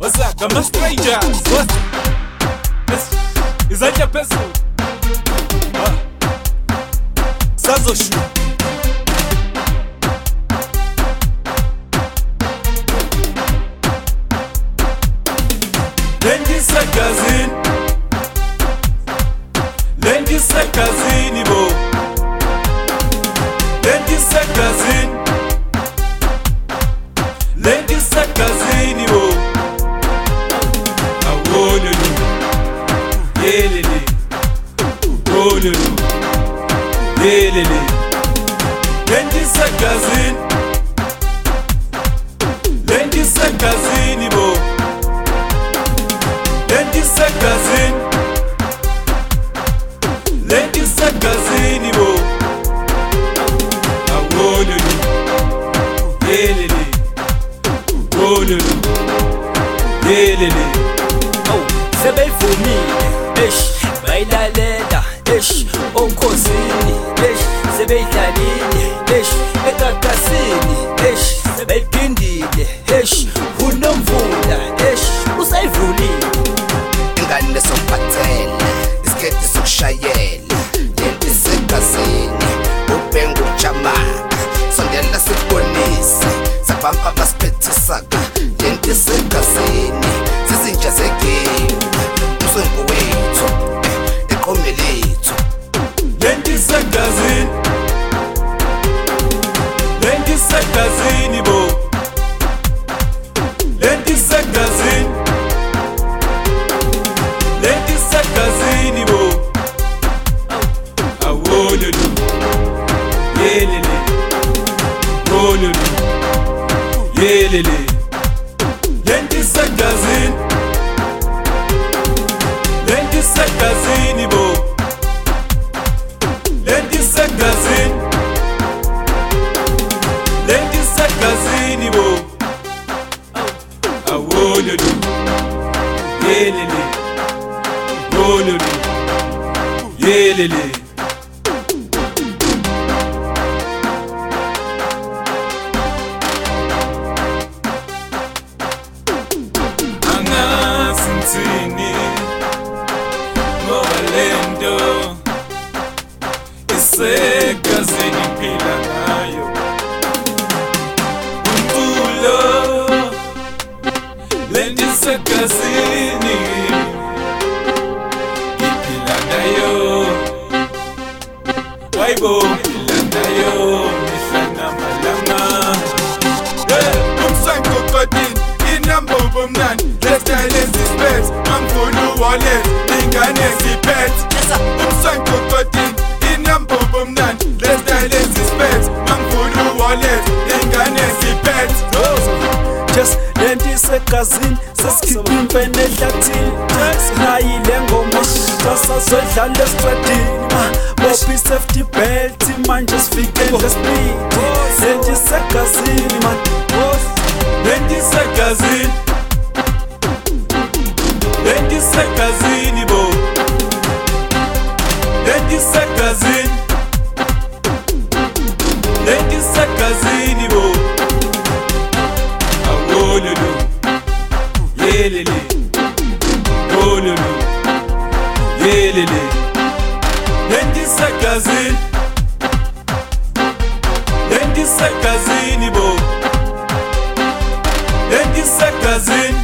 What's that? Come strangers. What? Is that your pencil? Sazoshu. Lendi sekazini bo. Lendi sekazini bo. Awolulu, yelele, olulu, yelele. Lendi sekazini bo. Lendi sekazini bo. Awolulu, yelele, olulu, yelele. Sebeyivumile bayilalela okhosini sebeyidlalile egagasini sebeyiphindile unomvula usayivulile ingane sokuphathela isikhathi sokushayela lento segazini ubengu jamaka sondela sibonise sabamba basiphethisa-ka lento segazini zizintsha zegeni umsengo wethu eqome lethu lento segazini bo. Lento segazini bo. Awolulu, yelele, olulu, yelele. Lento segazini bo. Lento segazini bo. Awolulu, yelele, olulu, yelele. Angasintini ngoba lento isegazini phila ngayo umculo lento isegazini iphila ngayo wayibo iphila ngayo mihla namalanga umsankokodini inamba ubumnandi lestyle ezisiphethe mamvula uwallet ingane eziphethe umsankokodini inamba ubumnandi lestyle ezisiphethe mamvula uwallet ingane eziphethe just lento isegazini sesikhipha imfene ehlathini sinayile ngoma sasazodlala esitradini bophi safety belt manje sifikele ngespeed lento isegazini man lento segazini bo. Lento segazini bo. Awolulu, yelele, olulu, yelele. Lento segazini bo. Lento segazini